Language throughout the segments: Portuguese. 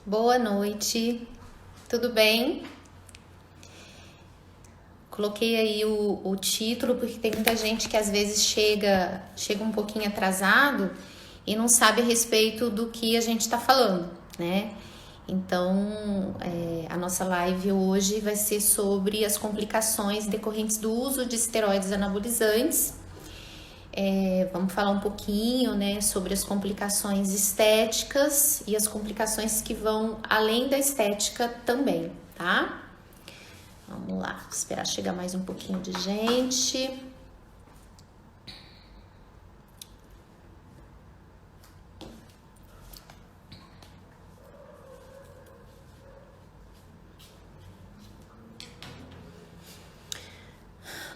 Boa noite, tudo bem? Coloquei aí o título porque tem muita gente que às vezes chega um pouquinho atrasado e não sabe a respeito do que a gente está falando, né? Então, a nossa live hoje vai ser sobre as complicações decorrentes do uso de esteroides anabolizantes. Vamos falar um pouquinho, né, sobre as complicações estéticas e as complicações que vão além da estética também, tá? Vamos lá, esperar chegar mais um pouquinho de gente.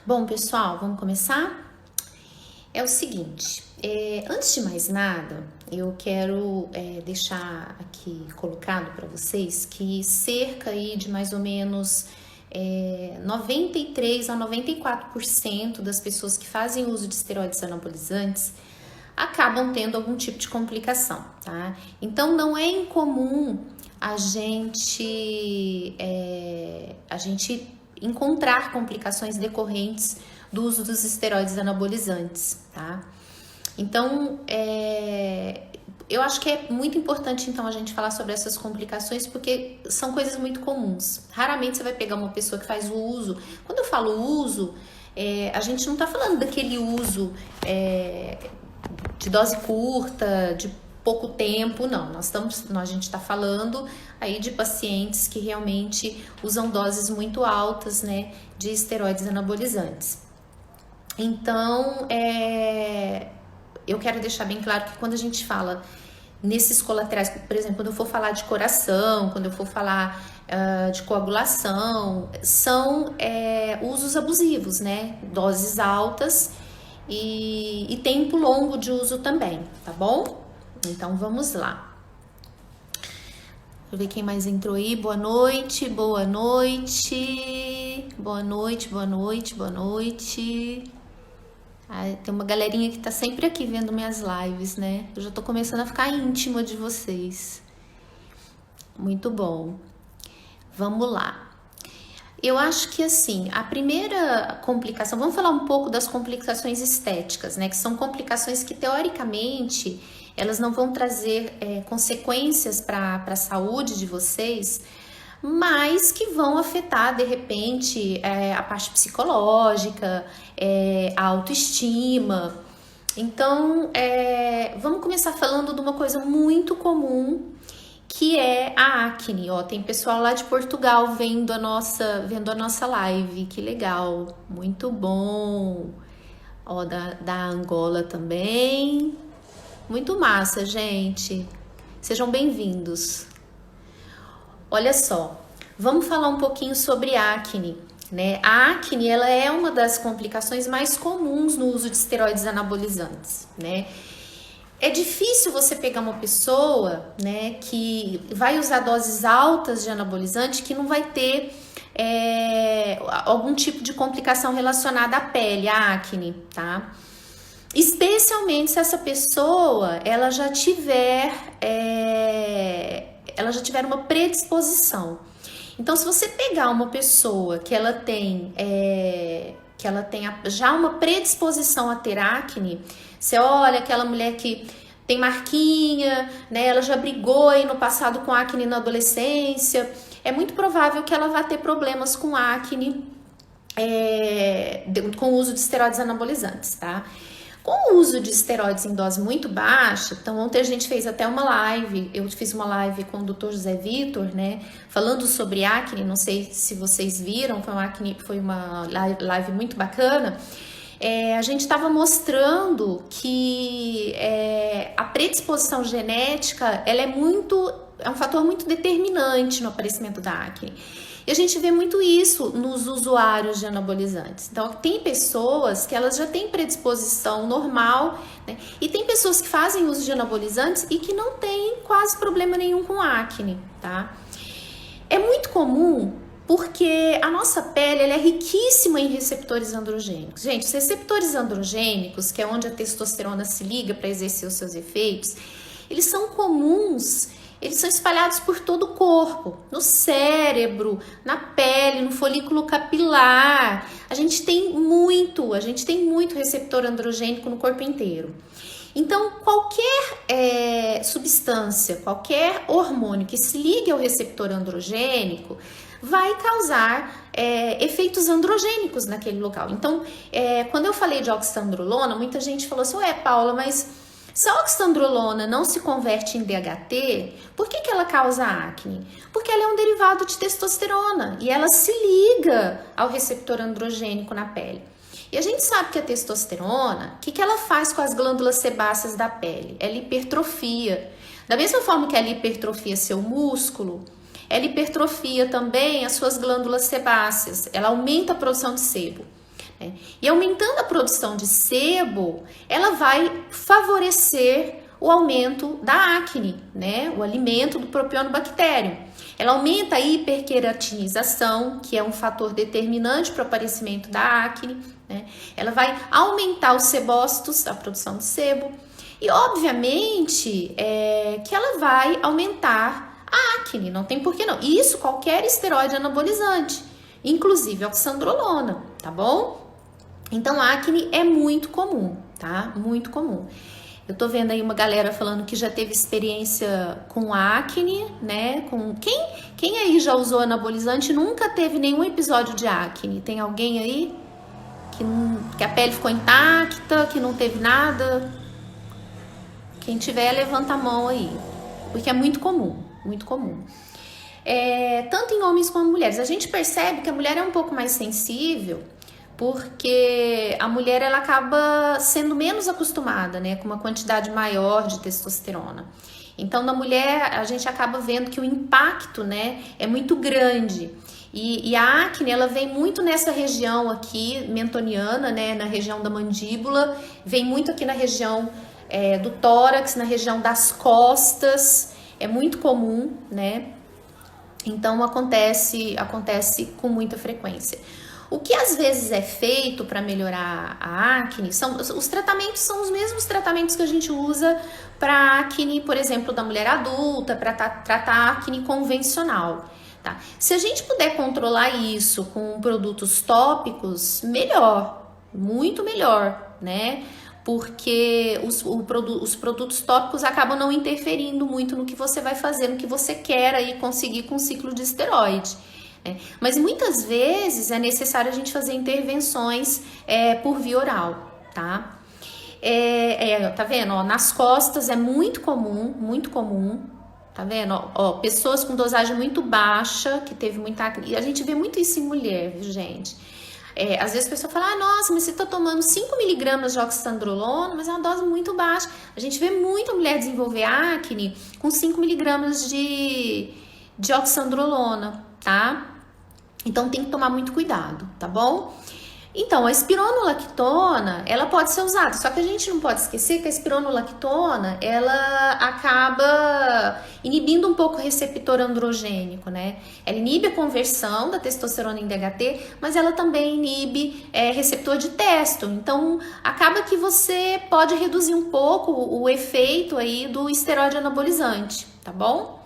Bom, pessoal, vamos começar? É o seguinte, antes de mais nada, eu quero deixar aqui colocado para vocês que cerca aí de mais ou menos 93 a 94% das pessoas que fazem uso de esteroides anabolizantes acabam tendo algum tipo de complicação, tá? Então não é incomum a gente encontrar complicações decorrentes do uso dos esteroides anabolizantes, tá? Então, eu acho que é muito importante, então, a gente falar sobre essas complicações, porque são coisas muito comuns. Raramente você vai pegar uma pessoa que faz o uso. Quando eu falo uso, a gente não tá falando daquele uso de dose curta, de pouco tempo, não. A gente está falando aí de pacientes que realmente usam doses muito altas, né, de esteroides anabolizantes. Então, eu quero deixar bem claro que quando a gente fala nesses colaterais, por exemplo, quando eu for falar de coração, quando eu for falar de coagulação, são usos abusivos, né? Doses altas e tempo longo de uso também, tá bom? Então, vamos lá. Deixa eu ver quem mais entrou aí. Boa noite, boa noite. Boa noite, boa noite, boa noite. Tem uma galerinha que tá sempre aqui vendo minhas lives, né? Eu já tô começando a ficar íntima de vocês. Muito bom. Vamos lá. Eu acho que, assim, a primeira complicação... Vamos falar um pouco das complicações estéticas, né? Que são complicações que, teoricamente, elas não vão trazer consequências para a saúde de vocês, mas que vão afetar, de repente, a parte psicológica, a autoestima. Então, vamos começar falando de uma coisa muito comum, que é a acne. Ó, tem pessoal lá de Portugal vendo a nossa live, que legal, muito bom. Ó, da Angola também. Muito massa, gente. Sejam bem-vindos. Olha só, vamos falar um pouquinho sobre acne, né? A acne, ela é uma das complicações mais comuns no uso de esteroides anabolizantes, né? É difícil você pegar uma pessoa, né, que vai usar doses altas de anabolizante que não vai ter algum tipo de complicação relacionada à pele, à acne, tá? Especialmente se essa pessoa ela já tiver uma predisposição. Então, se você pegar uma pessoa que ela tem já uma predisposição a ter acne, você olha aquela mulher que tem marquinha, né? Ela já brigou aí no passado com acne na adolescência, é muito provável que ela vá ter problemas com acne com o uso de esteroides anabolizantes, tá? Com o uso de esteroides em dose muito baixa, então ontem a gente fez até uma live, eu fiz uma live com o Dr. José Vitor, né, falando sobre acne, não sei se vocês viram, foi uma live muito bacana. A gente estava mostrando que a predisposição genética, ela é um fator muito determinante no aparecimento da acne. E a gente vê muito isso nos usuários de anabolizantes. Então, tem pessoas que elas já têm predisposição normal, né? E tem pessoas que fazem uso de anabolizantes e que não têm quase problema nenhum com acne, tá? É muito comum porque a nossa pele ela é riquíssima em receptores androgênicos. Gente, os receptores androgênicos, que é onde a testosterona se liga para exercer os seus efeitos, eles são comuns eles são espalhados por todo o corpo, no cérebro, na pele, no folículo capilar. A gente tem muito receptor androgênico no corpo inteiro. Então, qualquer substância, qualquer hormônio que se ligue ao receptor androgênico vai causar efeitos androgênicos naquele local. Então, quando eu falei de oxandrolona, muita gente falou assim, ué, Paula, mas se a oxandrolona não se converte em DHT, por que ela causa acne? Porque ela é um derivado de testosterona e ela se liga ao receptor androgênico na pele. E a gente sabe que a testosterona, o que ela faz com as glândulas sebáceas da pele? Ela hipertrofia. Da mesma forma que ela hipertrofia seu músculo, ela hipertrofia também as suas glândulas sebáceas. Ela aumenta a produção de sebo. Né? E aumentando a produção de sebo, ela vai favorecer o aumento da acne, né? O alimento do propionobactério. Ela aumenta a hiperqueratinização, que é um fator determinante para o aparecimento da acne, né? Ela vai aumentar os sebócitos, a produção de sebo, e obviamente que ela vai aumentar a acne, não tem por que não. E isso qualquer esteroide anabolizante, inclusive oxandrolona, tá bom? Então a acne é muito comum, tá? Muito comum. Eu tô vendo aí uma galera falando que já teve experiência com acne, né? Quem aí já usou anabolizante e nunca teve nenhum episódio de acne? Tem alguém aí que a pele ficou intacta, que não teve nada? Quem tiver, levanta a mão aí, porque é muito comum, muito comum. Tanto em homens como em mulheres. A gente percebe que a mulher é um pouco mais sensível, porque a mulher ela acaba sendo menos acostumada, né, com uma quantidade maior de testosterona. Então, na mulher, a gente acaba vendo que o impacto, né, é muito grande. E a acne, ela vem muito nessa região aqui, mentoniana, né, na região da mandíbula, vem muito aqui na região do tórax, na região das costas, é muito comum, né? Então, acontece com muita frequência. O que às vezes é feito para melhorar a acne, os tratamentos são os mesmos tratamentos que a gente usa para acne, por exemplo, da mulher adulta, para tratar a acne convencional. Tá? Se a gente puder controlar isso com produtos tópicos, melhor, muito melhor, né? Porque os produtos tópicos acabam não interferindo muito no que você vai fazer, no que você quer aí conseguir com o ciclo de esteroide. Mas muitas vezes é necessário a gente fazer intervenções por via oral, tá? Tá vendo? Ó, nas costas é muito comum, tá vendo? Ó, pessoas com dosagem muito baixa, que teve muita acne, e a gente vê muito isso em mulher, viu, gente? Às vezes a pessoa fala, nossa, mas você tá tomando 5 miligramas de oxandrolona, mas é uma dose muito baixa. A gente vê muita mulher desenvolver acne com 5 miligramas de oxandrolona, tá? Então tem que tomar muito cuidado, tá bom? Então, a espironolactona, ela pode ser usada, só que a gente não pode esquecer que a espironolactona, ela acaba inibindo um pouco o receptor androgênico, né? Ela inibe a conversão da testosterona em DHT, mas ela também inibe receptor de testo. Então, acaba que você pode reduzir um pouco o efeito aí do esteroide anabolizante, tá bom?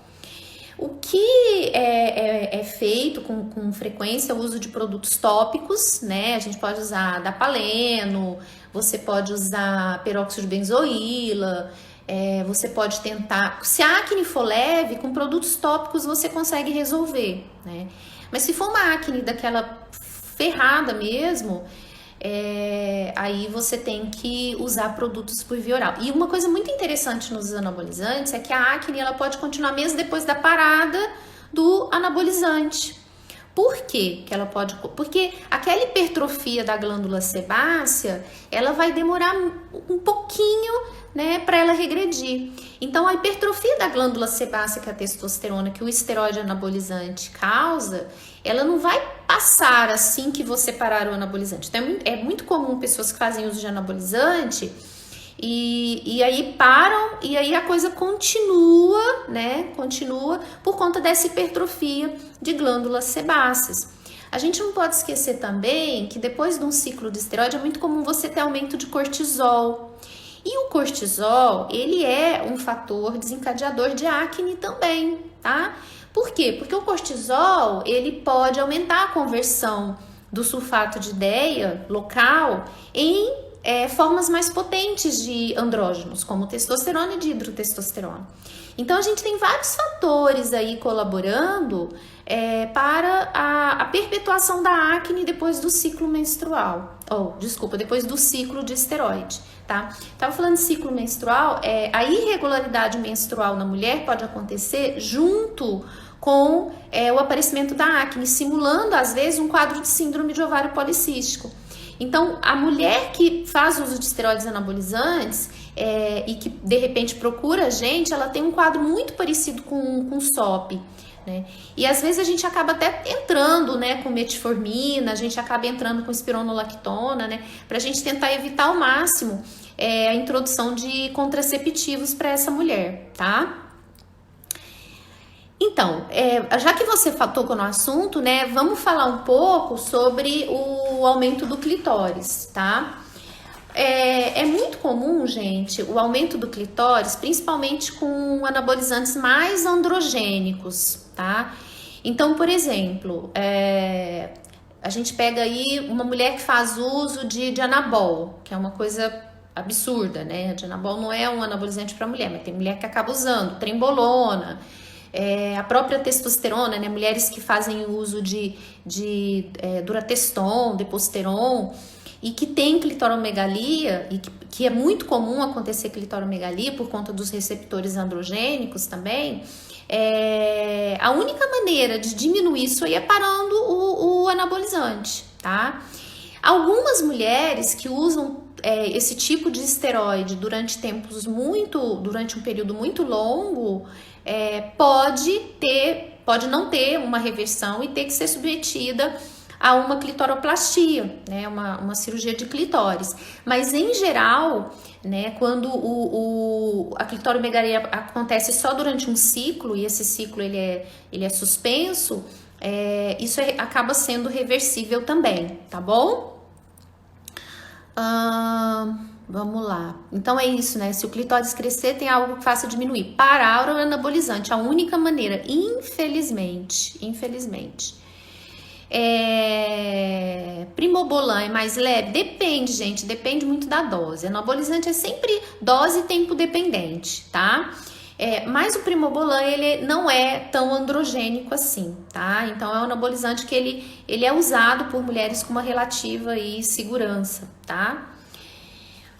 O que é feito com frequência é o uso de produtos tópicos, né? A gente pode usar Dapaleno, você pode usar peróxido de benzoíla, você pode tentar... Se a acne for leve, com produtos tópicos você consegue resolver, né? Mas se for uma acne daquela ferrada mesmo... aí você tem que usar produtos por via oral. E uma coisa muito interessante nos anabolizantes é que a acne ela pode continuar mesmo depois da parada do anabolizante. Por quê que ela pode? Porque aquela hipertrofia da glândula sebácea, ela vai demorar um pouquinho, né, para ela regredir. Então, a hipertrofia da glândula sebácea, que é a testosterona, que o esteroide anabolizante causa, ela não vai passar assim que você parar o anabolizante. Então, é muito comum pessoas que fazem uso de anabolizante e aí param e aí a coisa continua, né? Continua por conta dessa hipertrofia de glândulas sebáceas. A gente não pode esquecer também que depois de um ciclo de esteroide é muito comum você ter aumento de cortisol. E o cortisol, ele é um fator desencadeador de acne também, tá? Por quê? Porque o cortisol, ele pode aumentar a conversão do sulfato de DEA local em formas mais potentes de andrógenos, como testosterona e dihidrotestosterona. Então, a gente tem vários fatores aí colaborando para a perpetuação da acne depois do ciclo menstrual. Depois do ciclo de esteroide, tá? Tava falando de ciclo menstrual, a irregularidade menstrual na mulher pode acontecer junto com o aparecimento da acne, simulando, às vezes, um quadro de síndrome de ovário policístico. Então, a mulher que faz uso de esteroides anabolizantes e que, de repente, procura a gente, ela tem um quadro muito parecido com SOP, né? E, às vezes, a gente acaba até entrando, né, com metformina, a gente acaba entrando com espironolactona, né, pra gente tentar evitar ao máximo a introdução de contraceptivos para essa mulher, tá? Então, já que você tocou no assunto, né, vamos falar um pouco sobre o aumento do clitóris, tá? É muito comum, gente, o aumento do clitóris, principalmente com anabolizantes mais androgênicos, tá? Então, por exemplo, a gente pega aí uma mulher que faz uso de anabol, que é uma coisa absurda, né? De anabol não é um anabolizante para mulher, mas tem mulher que acaba usando, trembolona, a própria testosterona, né? Mulheres que fazem uso de Durateston, Deposteron, e que tem clitoromegalia, e que é muito comum acontecer clitoromegalia por conta dos receptores androgênicos também. A única maneira de diminuir isso aí é parando o anabolizante, tá? Algumas mulheres que usam esse tipo de esteroide durante um período muito longo, pode não ter uma reversão e ter que ser submetida a uma clitoroplastia, né, uma cirurgia de clitóris. Mas em geral, né, quando a clitoromegalia acontece só durante um ciclo, e esse ciclo ele é suspenso, isso acaba sendo reversível também, tá bom? Vamos lá. Então é isso, né? Se o clitóris crescer, tem algo que faça diminuir. Parar o anabolizante, a única maneira, infelizmente. Primobolan é mais leve? Depende, gente, depende muito da dose. Anabolizante é sempre dose e tempo dependente, tá? Mas o Primobolan, ele não é tão androgênico assim, tá? Então é um anabolizante que ele é usado por mulheres com uma relativa aí segurança, tá?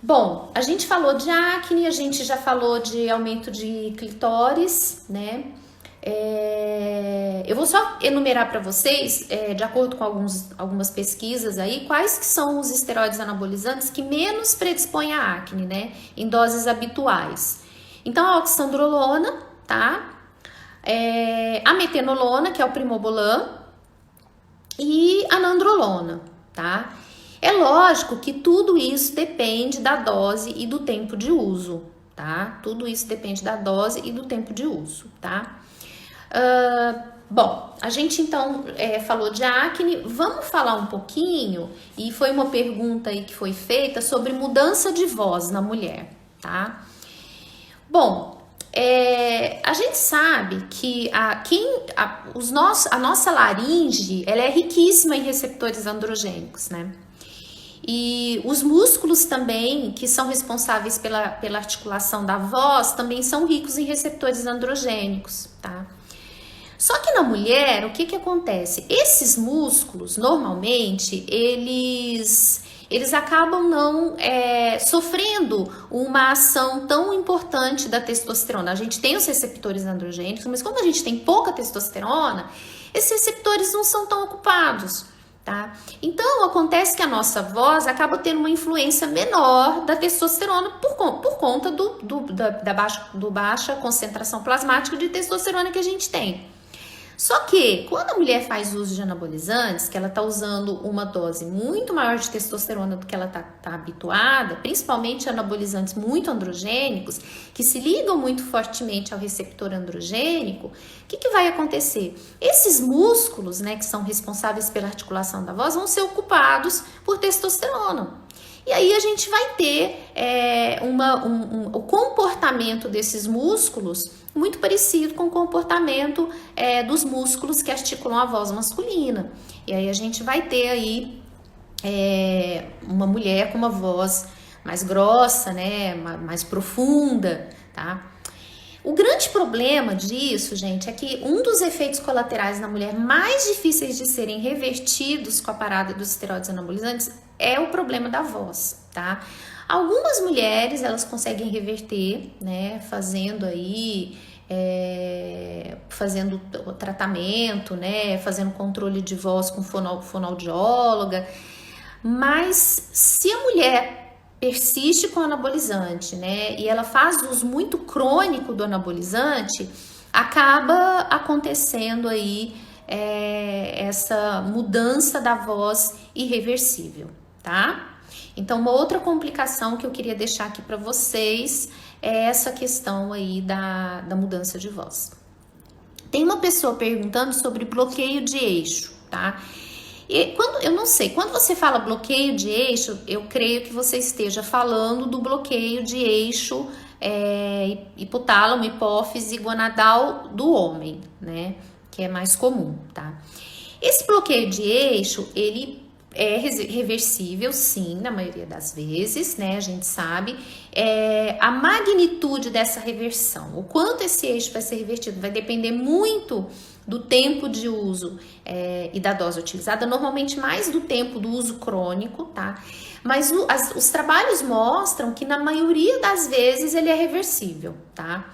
Bom, a gente falou de acne, a gente já falou de aumento de clitóris, né? Eu vou só enumerar para vocês, de acordo com algumas pesquisas aí, quais que são os esteroides anabolizantes que menos predispõem à acne, né? Em doses habituais. Então, a oxandrolona, tá? A metenolona, que é o Primobolan, e a nandrolona, tá? É lógico que tudo isso depende da dose e do tempo de uso, tá? Tudo isso depende da dose e do tempo de uso, tá? Bom, a gente então falou de acne, vamos falar um pouquinho, e foi uma pergunta aí que foi feita sobre mudança de voz na mulher, tá? Bom, a gente sabe que a nossa laringe, ela é riquíssima em receptores androgênicos, né? E os músculos também, que são responsáveis pela articulação da voz, também são ricos em receptores androgênicos, tá? Só que na mulher, o que acontece? Esses músculos, normalmente, eles acabam não sofrendo uma ação tão importante da testosterona. A gente tem os receptores androgênicos, mas quando a gente tem pouca testosterona, esses receptores não são tão ocupados, tá? Então, acontece que a nossa voz acaba tendo uma influência menor da testosterona por conta da baixa concentração plasmática de testosterona que a gente tem. Só que, quando a mulher faz uso de anabolizantes, que ela tá usando uma dose muito maior de testosterona do que ela tá habituada, principalmente anabolizantes muito androgênicos, que se ligam muito fortemente ao receptor androgênico, o que vai acontecer? Esses músculos, né, que são responsáveis pela articulação da voz, vão ser ocupados por testosterona. E aí a gente vai ter o comportamento desses músculos muito parecido com o comportamento dos músculos que articulam a voz masculina. E aí a gente vai ter aí uma mulher com uma voz mais grossa, né, mais profunda, tá? O grande problema disso, gente, é que um dos efeitos colaterais na mulher mais difíceis de serem revertidos com a parada dos esteroides anabolizantes é o problema da voz, tá? Algumas mulheres, elas conseguem reverter, né, fazendo o tratamento, né, fazendo controle de voz com fonoaudióloga, mas se a mulher persiste com o anabolizante, né, e ela faz uso muito crônico do anabolizante, acaba acontecendo aí essa mudança da voz irreversível, tá? Então, uma outra complicação que eu queria deixar aqui para vocês é essa questão aí da mudança de voz. Tem uma pessoa perguntando sobre bloqueio de eixo, tá? E eu não sei, quando você fala bloqueio de eixo, eu creio que você esteja falando do bloqueio de eixo hipotálamo, hipófise, gonadal do homem, né? Que é mais comum, tá? Esse bloqueio de eixo, ele é reversível, sim, na maioria das vezes, né? A gente sabe. A magnitude dessa reversão, o quanto esse eixo vai ser revertido, vai depender muito do tempo de uso e da dose utilizada, normalmente mais do tempo do uso crônico, tá? Mas os trabalhos mostram que na maioria das vezes ele é reversível, tá?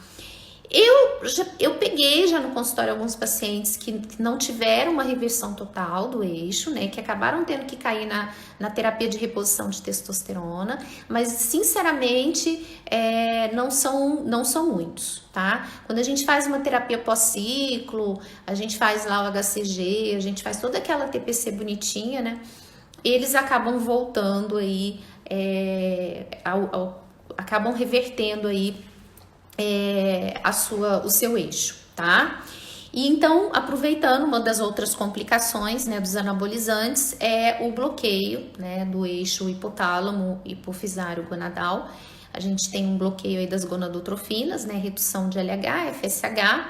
Eu peguei já no consultório alguns pacientes que não tiveram uma reversão total do eixo, né? Que acabaram tendo que cair na terapia de reposição de testosterona, mas sinceramente não são muitos, tá? Quando a gente faz uma terapia pós-ciclo, a gente faz lá o HCG, a gente faz toda aquela TPC bonitinha, né? Eles acabam voltando aí, acabam revertendo aí o seu eixo, tá? E então, aproveitando, uma das outras complicações, né, dos anabolizantes é o bloqueio, né, do eixo hipotálamo hipofisário gonadal. A gente tem um bloqueio aí das gonadotrofinas, né, redução de LH, FSH,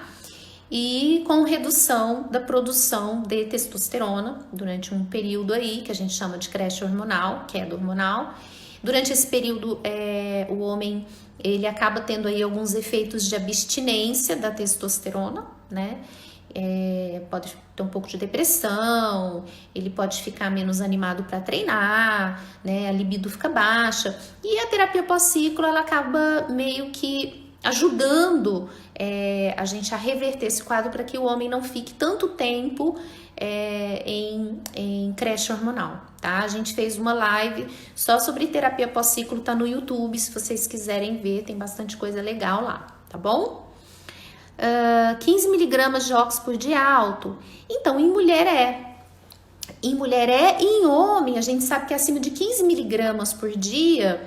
e com redução da produção de testosterona durante um período aí que a gente chama de creche hormonal, queda hormonal. Durante esse período, o homem ele acaba tendo aí alguns efeitos de abstinência da testosterona, né? Pode ter um pouco de depressão, ele pode ficar menos animado para treinar, né? A libido fica baixa. E a terapia pós-ciclo, ela acaba meio que ajudando a gente a reverter esse quadro para que o homem não fique tanto tempo em creche hormonal, tá? A gente fez uma live só sobre terapia pós-ciclo, tá no YouTube, se vocês quiserem ver, tem bastante coisa legal lá, tá bom? 15 miligramas de óxido por dia alto. Então, em mulher e em homem, a gente sabe que acima de 15 miligramas por dia,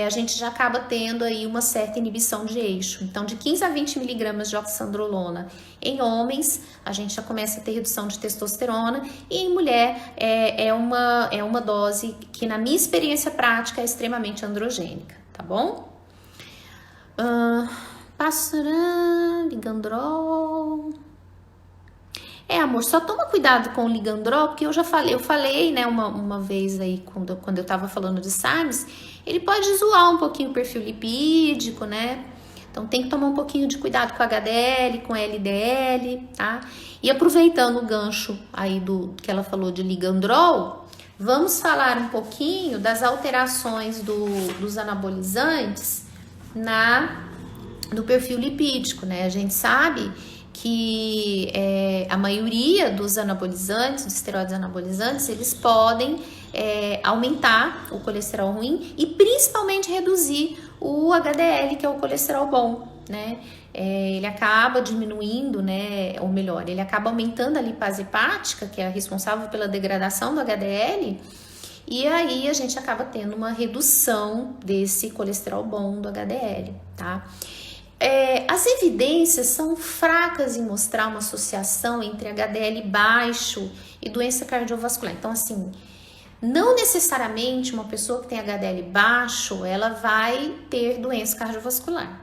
a gente já acaba tendo aí uma certa inibição de eixo. Então, de 15 a 20 miligramas de oxandrolona em homens, a gente já começa a ter redução de testosterona, e em mulher é uma dose que, na minha experiência prática, é extremamente androgênica, tá bom? Passaran, ligandrol. Amor, só toma cuidado com o ligandrol, porque eu falei, né, uma vez aí, quando eu tava falando de SARMs, ele pode zoar um pouquinho o perfil lipídico, né? Então tem que tomar um pouquinho de cuidado com HDL, com LDL, tá? E aproveitando o gancho aí que ela falou de ligandrol, vamos falar um pouquinho das alterações dos anabolizantes no perfil lipídico, né? A gente sabe que a maioria dos anabolizantes, dos esteroides anabolizantes, eles podem aumentar o colesterol ruim e principalmente reduzir o HDL, que é o colesterol bom, né? Ele acaba diminuindo, né? Ou melhor, ele acaba aumentando a lipase hepática, que é responsável pela degradação do HDL, e aí a gente acaba tendo uma redução desse colesterol bom do HDL, tá? As evidências são fracas em mostrar uma associação entre HDL baixo e doença cardiovascular. Então, assim, Não necessariamente uma pessoa que tem HDL baixo, ela vai ter doença cardiovascular.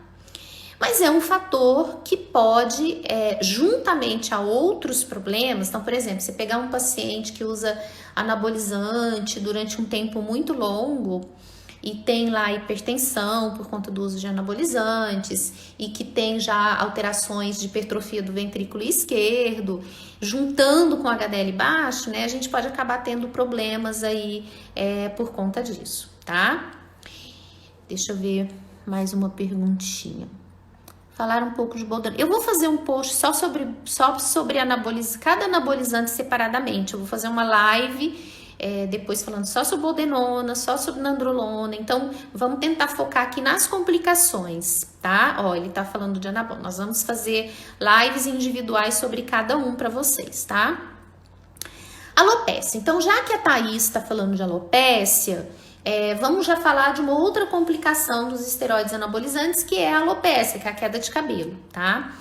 Mas é um fator que pode, juntamente a outros problemas, então, por exemplo, você pegar um paciente que usa anabolizante durante um tempo muito longo e tem lá hipertensão por conta do uso de anabolizantes e que tem já alterações de hipertrofia do ventrículo esquerdo, juntando com HDL baixo, né, a gente pode acabar tendo problemas aí por conta disso, tá? Deixa eu ver mais uma perguntinha. Falar um pouco de boldenona. Eu vou fazer um post só sobre cada anabolizante separadamente. Eu vou fazer uma live depois falando só sobre boldenona, só sobre nandrolona. Então, vamos tentar focar aqui nas complicações, tá? Ó, ele tá falando de anabolizante. Nós vamos fazer lives individuais sobre cada um para vocês, tá? Alopécia. Então, já que a Thaís tá falando de alopécia, vamos já falar de uma outra complicação dos esteroides anabolizantes, que é a alopécia, que é a queda de cabelo, tá?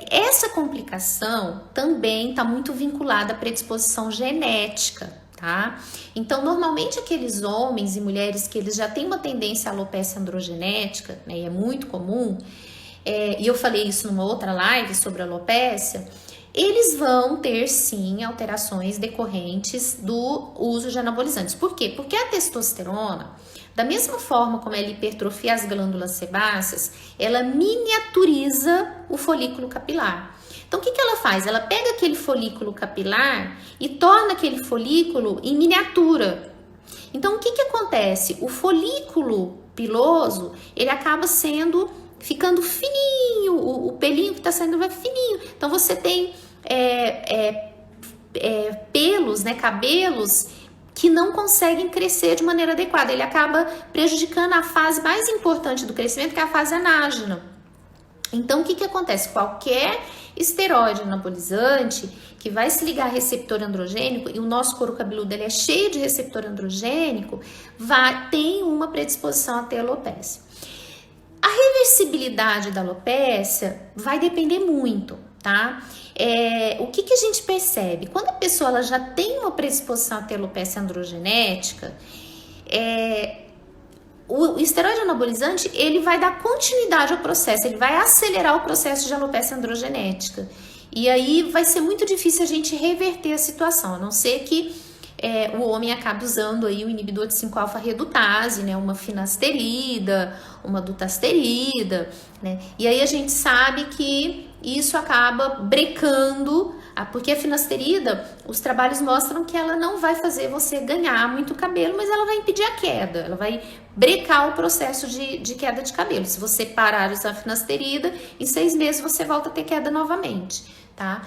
Essa complicação também está muito vinculada à predisposição genética, tá? Então, normalmente aqueles homens e mulheres que eles já têm uma tendência à alopecia androgenética, né, e é muito comum, e eu falei isso numa outra live sobre alopecia, eles vão ter sim alterações decorrentes do uso de anabolizantes. Por quê? Porque a testosterona, da mesma forma como ela hipertrofia as glândulas sebáceas, ela miniaturiza o folículo capilar. Então, o que ela faz? Ela pega aquele folículo capilar e torna aquele folículo em miniatura. Então, o que acontece? O folículo piloso, ele acaba ficando fininho, o pelinho que está saindo vai fininho. Então, você tem pelos, né, cabelos que não conseguem crescer de maneira adequada. Ele acaba prejudicando a fase mais importante do crescimento, que é a fase anágena. Então, o que acontece? Qualquer esteroide anabolizante que vai se ligar a receptor androgênico, e o nosso couro cabeludo ele é cheio de receptor androgênico, tem uma predisposição a ter alopecia. A reversibilidade da alopecia vai depender muito, tá? O que a gente percebe? Quando a pessoa ela já tem uma predisposição a ter alopecia androgenética, o esteroide anabolizante ele vai dar continuidade ao processo, ele vai acelerar o processo de alopecia androgenética. E aí vai ser muito difícil a gente reverter a situação, a não ser que o homem acabe usando aí o inibidor de 5-alfa-redutase, né, uma finasterida, uma dutasterida, né, e aí a gente sabe que isso acaba brecando, porque a finasterida, os trabalhos mostram que ela não vai fazer você ganhar muito cabelo, mas ela vai impedir a queda, ela vai brecar o processo de queda de cabelo. Se você parar de usar a finasterida, em 6 meses você volta a ter queda novamente, tá?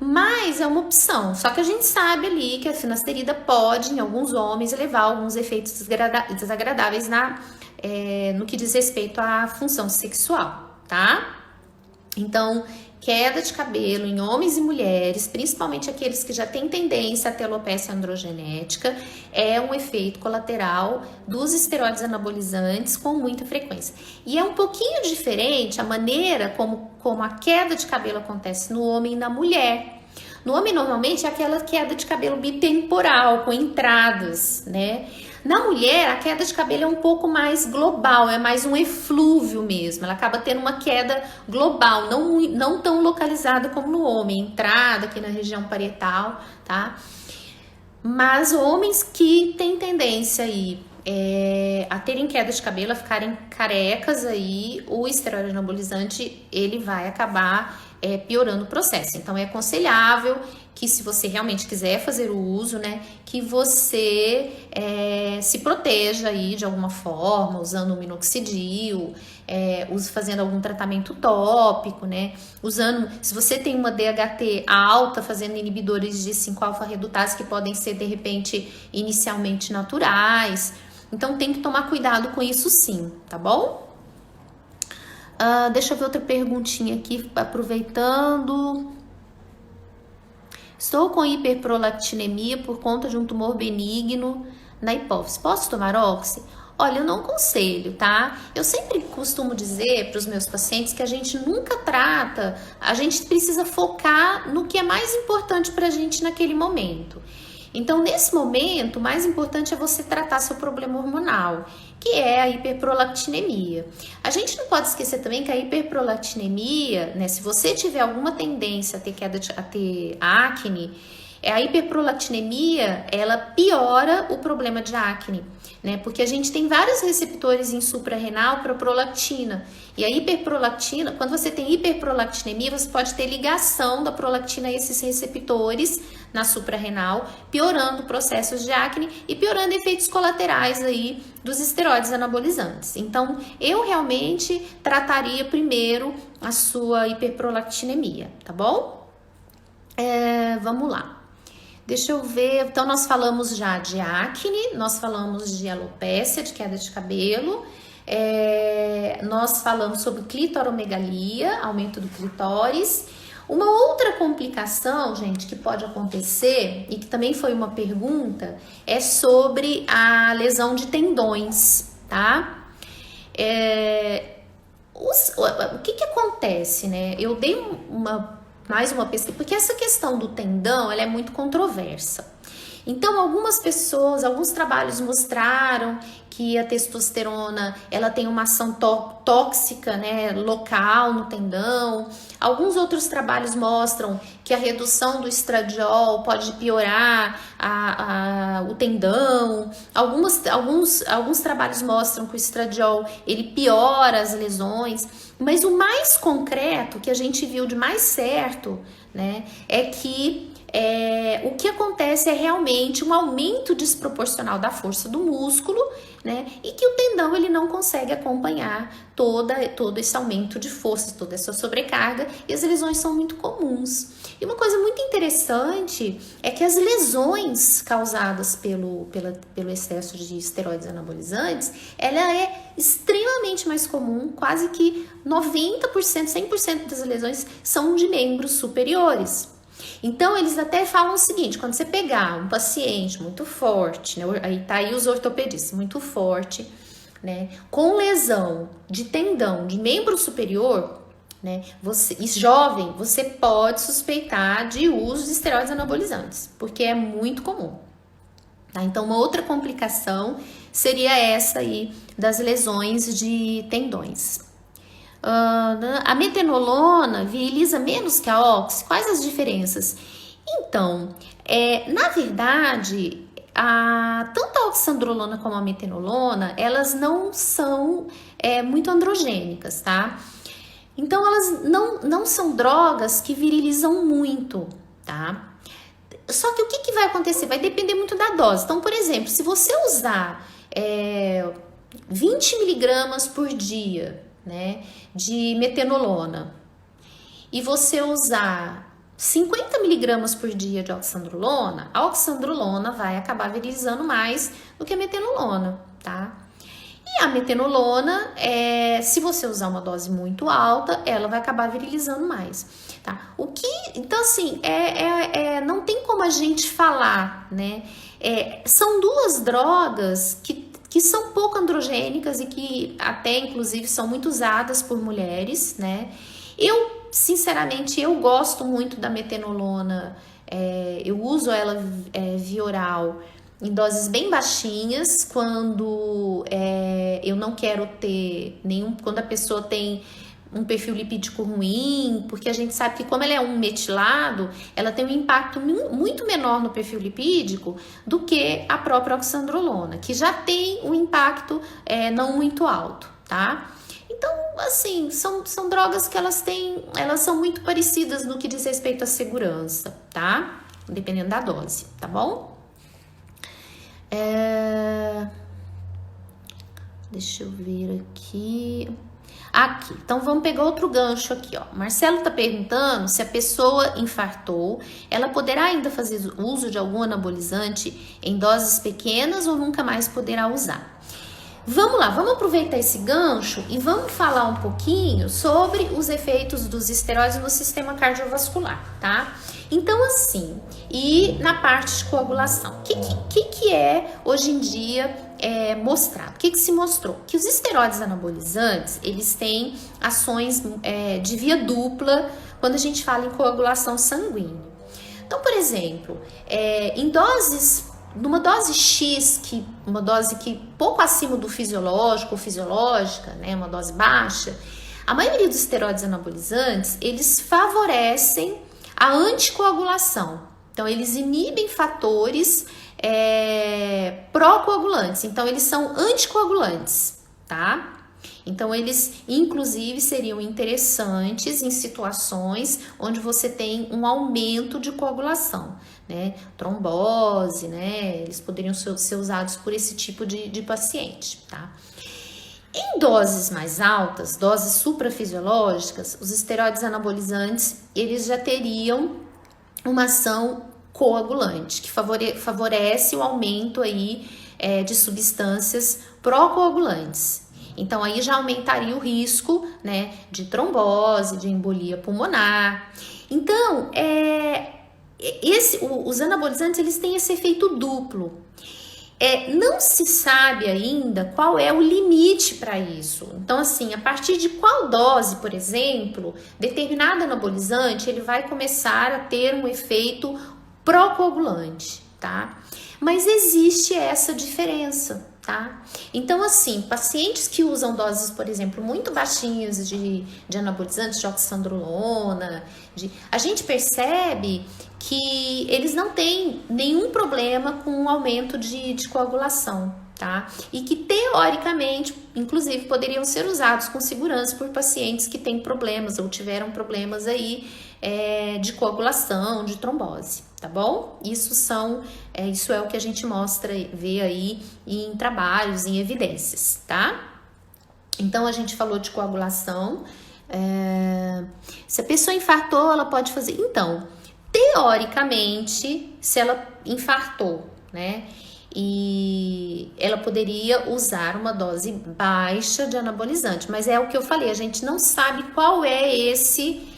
Mas é uma opção, só que a gente sabe ali que a finasterida pode, em alguns homens, levar a alguns efeitos desagradáveis no que diz respeito à função sexual, tá? Então, queda de cabelo em homens e mulheres, principalmente aqueles que já têm tendência a ter alopecia androgenética, é um efeito colateral dos esteroides anabolizantes com muita frequência. E é um pouquinho diferente a maneira como a queda de cabelo acontece no homem e na mulher. No homem, normalmente, é aquela queda de cabelo bitemporal, com entradas, né? Na mulher, a queda de cabelo é um pouco mais global, é mais um eflúvio mesmo. Ela acaba tendo uma queda global, não tão localizada como no homem, entrada aqui na região parietal, tá? Mas homens que têm tendência aí a terem queda de cabelo, a ficarem carecas aí, o esteroide anabolizante, ele vai acabar piorando o processo. Então, é aconselhável que, se você realmente quiser fazer o uso, né, que você se proteja aí de alguma forma, usando o minoxidil, fazendo algum tratamento tópico, né, se você tem uma DHT alta, fazendo inibidores de 5-alfa-redutase que podem ser, de repente, inicialmente naturais. Então, tem que tomar cuidado com isso sim, tá bom? Deixa eu ver outra perguntinha aqui, aproveitando. Estou com hiperprolactinemia por conta de um tumor benigno na hipófise. Posso tomar oxi? Olha, eu não aconselho, tá? Eu sempre costumo dizer para os meus pacientes que a gente nunca trata, a gente precisa focar no que é mais importante para a gente naquele momento. Então, nesse momento, o mais importante é você tratar seu problema hormonal, que é a hiperprolactinemia. A gente não pode esquecer também que a hiperprolactinemia, né, se você tiver alguma tendência a ter acne, a hiperprolactinemia, ela piora o problema de acne, né? Porque a gente tem vários receptores em suprarrenal para prolactina. E a hiperprolactina, quando você tem hiperprolactinemia, você pode ter ligação da prolactina a esses receptores na suprarrenal, piorando processos de acne e piorando efeitos colaterais aí dos esteroides anabolizantes. Então, eu realmente trataria primeiro a sua hiperprolactinemia, tá bom? Vamos lá. Deixa eu ver, então nós falamos já de acne, nós falamos de alopécia, de queda de cabelo, nós falamos sobre clitoromegalia, aumento do clitóris. Uma outra complicação, gente, que pode acontecer, e que também foi uma pergunta, é sobre a lesão de tendões, tá? O que acontece, né? Eu dei mais uma pesquisa, porque essa questão do tendão, ela é muito controversa. Então, algumas pessoas, alguns trabalhos mostraram que a testosterona, ela tem uma ação tóxica, né, local no tendão. Alguns outros trabalhos mostram que a redução do estradiol pode piorar o tendão. Alguns trabalhos mostram que o estradiol, ele piora as lesões. Mas o mais concreto, que a gente viu de mais certo, né, é que o que acontece é realmente um aumento desproporcional da força do músculo, né? E que o tendão ele não consegue acompanhar todo esse aumento de força, toda essa sobrecarga, e as lesões são muito comuns. E uma coisa muito interessante é que as lesões causadas pelo excesso de esteroides anabolizantes, ela é extremamente mais comum, quase que 90%, 100% das lesões são de membros superiores. Então, eles até falam o seguinte, quando você pegar um paciente muito forte, né, aí tá aí os ortopedistas, muito forte, né, com lesão de tendão de membro superior, né, jovem, você pode suspeitar de uso de esteroides anabolizantes, porque é muito comum. Tá? Então, uma outra complicação seria essa aí das lesões de tendões. A metenolona viriliza menos que a oxi? Quais as diferenças? Então, na verdade, tanto a oxandrolona como a metenolona, elas não são muito androgênicas, tá? Então, elas não são drogas que virilizam muito, tá? Só que o que vai acontecer? Vai depender muito da dose. Então, por exemplo, se você usar 20 miligramas por dia, né, de metenolona, e você usar 50 miligramas por dia de oxandrolona, a oxandrolona vai acabar virilizando mais do que a metenolona, tá? E a metenolona, se você usar uma dose muito alta, ela vai acabar virilizando mais, tá? Então, assim, não tem como a gente falar, né? São duas drogas que são pouco androgênicas e que até, inclusive, são muito usadas por mulheres, né? Eu, sinceramente, eu gosto muito da metenolona, eu uso ela via oral em doses bem baixinhas, quando eu não quero ter quando a pessoa tem um perfil lipídico ruim, porque a gente sabe que como ela é um metilado, ela tem um impacto muito menor no perfil lipídico do que a própria oxandrolona, que já tem um impacto não muito alto, tá? Então, assim, são drogas que elas são muito parecidas no que diz respeito à segurança, tá? Dependendo da dose, tá bom? Deixa eu ver aqui. Então vamos pegar outro gancho aqui, ó. Marcelo tá perguntando se a pessoa infartou, ela poderá ainda fazer uso de algum anabolizante em doses pequenas ou nunca mais poderá usar? Vamos lá, vamos aproveitar esse gancho e vamos falar um pouquinho sobre os efeitos dos esteroides no sistema cardiovascular, tá? Então, assim, e na parte de coagulação, o que é hoje em dia mostrado? O que se mostrou? Que os esteroides anabolizantes, eles têm ações de via dupla quando a gente fala em coagulação sanguínea. Então, por exemplo, numa dose X, uma dose que pouco acima do fisiológico ou fisiológica, né, uma dose baixa, a maioria dos esteroides anabolizantes, eles favorecem a anticoagulação. Então, eles inibem fatores pró-coagulantes. Então, eles são anticoagulantes, tá? Então, eles, inclusive, seriam interessantes em situações onde você tem um aumento de coagulação, né? Trombose, né? Eles poderiam ser usados por esse tipo de paciente, tá? Em doses mais altas, doses suprafisiológicas, os esteroides anabolizantes, eles já teriam uma ação coagulante, que favorece o aumento aí de substâncias pró-coagulantes. Então, aí já aumentaria o risco, né, de trombose, de embolia pulmonar. Então, os anabolizantes, eles têm esse efeito duplo. Não se sabe ainda qual é o limite para isso. Então, assim, a partir de qual dose, por exemplo, determinado anabolizante, ele vai começar a ter um efeito pró-coagulante, tá? Mas existe essa diferença, tá? Então, assim, pacientes que usam doses, por exemplo, muito baixinhas de anabolizantes, de oxandrolona, a gente percebe que eles não têm nenhum problema com o aumento de coagulação, tá? E que teoricamente, inclusive, poderiam ser usados com segurança por pacientes que têm problemas ou tiveram problemas aí de coagulação, de trombose, tá bom? Isso é o que a gente vê aí em trabalhos, em evidências, tá? Então, a gente falou de coagulação. Se a pessoa infartou, ela pode fazer... Então, teoricamente, se ela infartou, né? E ela poderia usar uma dose baixa de anabolizante, mas é o que eu falei, a gente não sabe qual é esse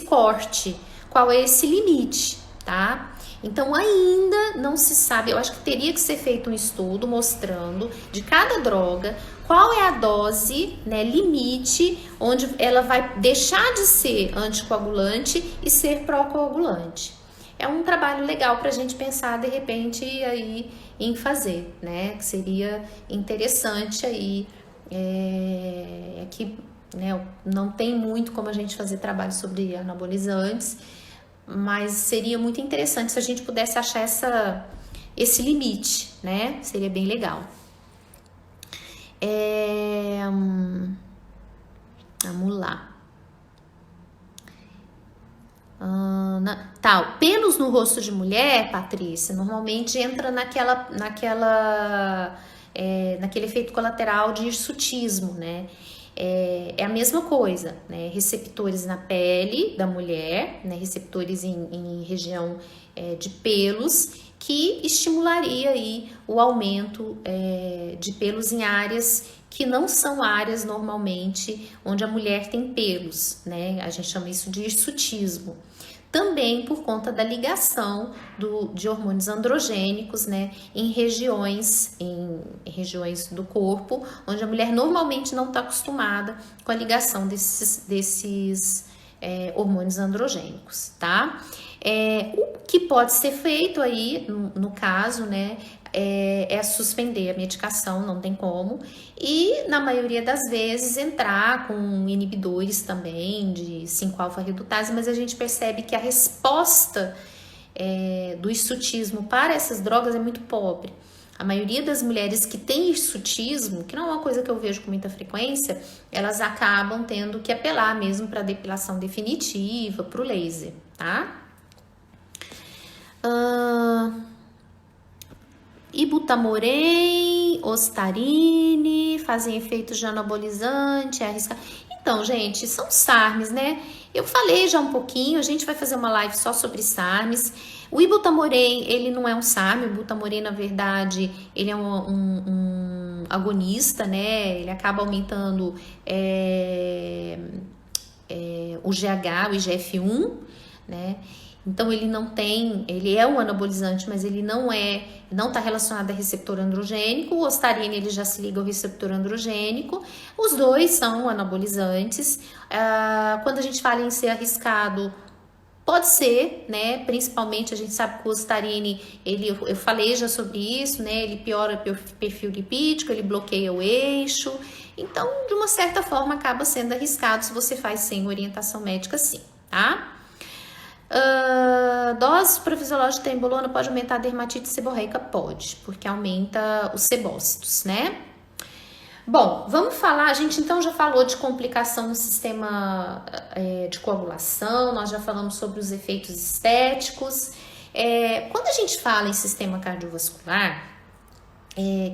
corte, qual é esse limite, tá? Então ainda não se sabe, eu acho que teria que ser feito um estudo mostrando de cada droga qual é a dose, né, limite, onde ela vai deixar de ser anticoagulante e ser pró-coagulante. É um trabalho legal para a gente pensar de repente aí em fazer, né? Que seria interessante aí, que, né, não tem muito como a gente fazer trabalho sobre anabolizantes, mas seria muito interessante se a gente pudesse achar esse limite, né? Seria bem legal. Vamos lá. Pelos no rosto de mulher, Patrícia, normalmente entra naquele efeito colateral de hirsutismo, né? É a mesma coisa, né? Receptores na pele da mulher, né? Receptores em região de pelos, que estimularia aí o aumento de pelos em áreas que não são áreas normalmente onde a mulher tem pelos, né? A gente chama isso de hirsutismo. Também por conta da ligação de hormônios androgênicos, né, em regiões do corpo, onde a mulher normalmente não está acostumada com a ligação desses hormônios androgênicos, tá? O que pode ser feito aí, no caso, né, é suspender a medicação, não tem como, e na maioria das vezes entrar com inibidores também de 5-alfa-redutase, mas a gente percebe que a resposta do hirsutismo para essas drogas é muito pobre. A maioria das mulheres que tem hirsutismo, que não é uma coisa que eu vejo com muita frequência, elas acabam tendo que apelar mesmo para depilação definitiva, para o laser, tá? Ibutamoren, Ostarine, fazem efeitos de anabolizante, arriscar. Então, gente, são SARMs, né? Eu falei já um pouquinho, a gente vai fazer uma live só sobre SARMs. O Ibutamoren, ele não é um SARM, o Ibutamoren, na verdade, ele é um agonista, né? Ele acaba aumentando o GH, o IGF-1, né? Então, ele é um anabolizante, mas ele não está relacionado a receptor androgênico. O Ostarine, ele já se liga ao receptor androgênico. Os dois são anabolizantes. Quando a gente fala em ser arriscado, Pode ser, né? Principalmente a gente sabe que o Ostarine, eu falei já sobre isso, né? Ele piora o perfil lipídico, ele bloqueia o eixo. Então, de uma certa forma, acaba sendo arriscado se você faz sem orientação médica, sim, tá? Dose para fisiológica de tembolona pode aumentar a dermatite seborreica? Pode, porque aumenta os sebócitos, né? Bom, vamos falar, a gente então já falou de complicação no sistema de coagulação, nós já falamos sobre os efeitos estéticos. Quando a gente fala em sistema cardiovascular,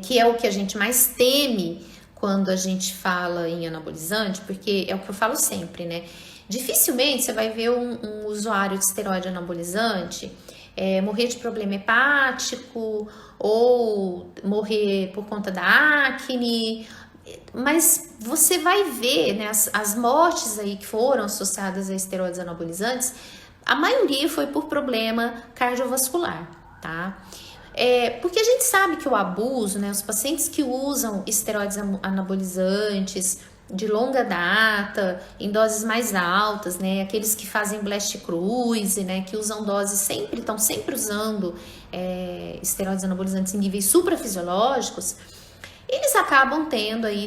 que é o que a gente mais teme quando a gente fala em anabolizante, porque é o que eu falo sempre, né? Dificilmente você vai ver um usuário de esteroide anabolizante morrer de problema hepático ou morrer por conta da acne, mas você vai ver, né, as mortes aí que foram associadas a esteroides anabolizantes, a maioria foi por problema cardiovascular, tá? Porque a gente sabe que o abuso, né, os pacientes que usam esteroides anabolizantes de longa data, em doses mais altas, né, aqueles que fazem blast cruise, né, que usam doses estão sempre usando esteroides anabolizantes em níveis suprafisiológicos, eles acabam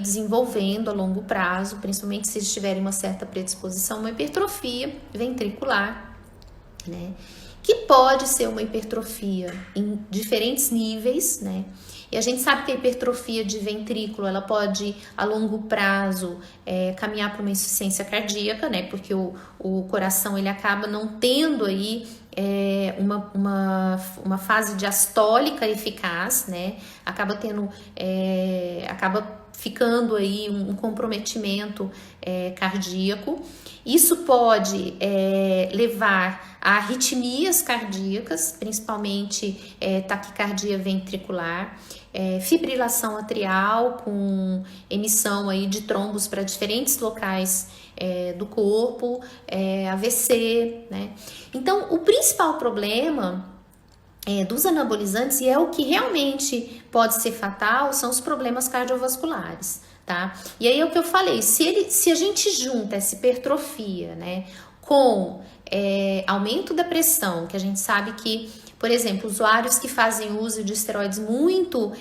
desenvolvendo a longo prazo, principalmente se eles tiverem uma certa predisposição, uma hipertrofia ventricular, né? Que pode ser uma hipertrofia em diferentes níveis, né? E a gente sabe que a hipertrofia de ventrículo, ela pode, a longo prazo, caminhar para uma insuficiência cardíaca, né? Porque o coração, ele acaba não tendo aí uma fase diastólica eficaz, né? Acaba ficando aí um comprometimento cardíaco. Isso pode levar a arritmias cardíacas, principalmente taquicardia ventricular, fibrilação atrial com emissão aí de trombos para diferentes locais do corpo, AVC, né? Então, o principal problema dos anabolizantes, e é o que realmente pode ser fatal, são os problemas cardiovasculares, tá? E aí é o que eu falei, se a gente junta essa hipertrofia, né, com aumento da pressão, que a gente sabe que, por exemplo, usuários que fazem uso de esteroides muito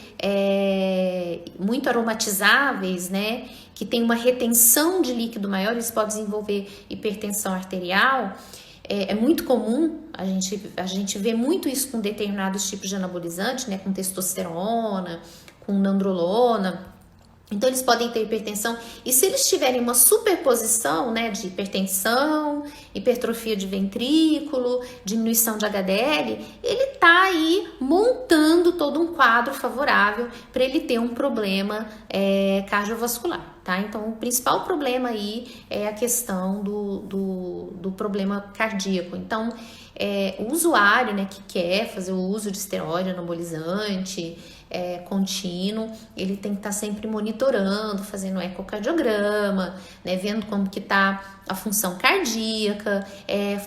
aromatizáveis, né, que tem uma retenção de líquido maior, eles podem desenvolver hipertensão arterial. É muito comum, a gente vê muito isso com determinados tipos de anabolizante, né, com testosterona, com nandrolona. Então, eles podem ter hipertensão, e se eles tiverem uma superposição, né, de hipertensão, hipertrofia de ventrículo, diminuição de HDL, ele tá aí montando todo um quadro favorável para ele ter um problema cardiovascular, tá? Então, o principal problema aí é a questão do problema cardíaco. Então, o usuário, né, que quer fazer o uso de esteroide anabolizante contínuo, ele tem que estar sempre monitorando, fazendo ecocardiograma, né, vendo como que tá a função cardíaca,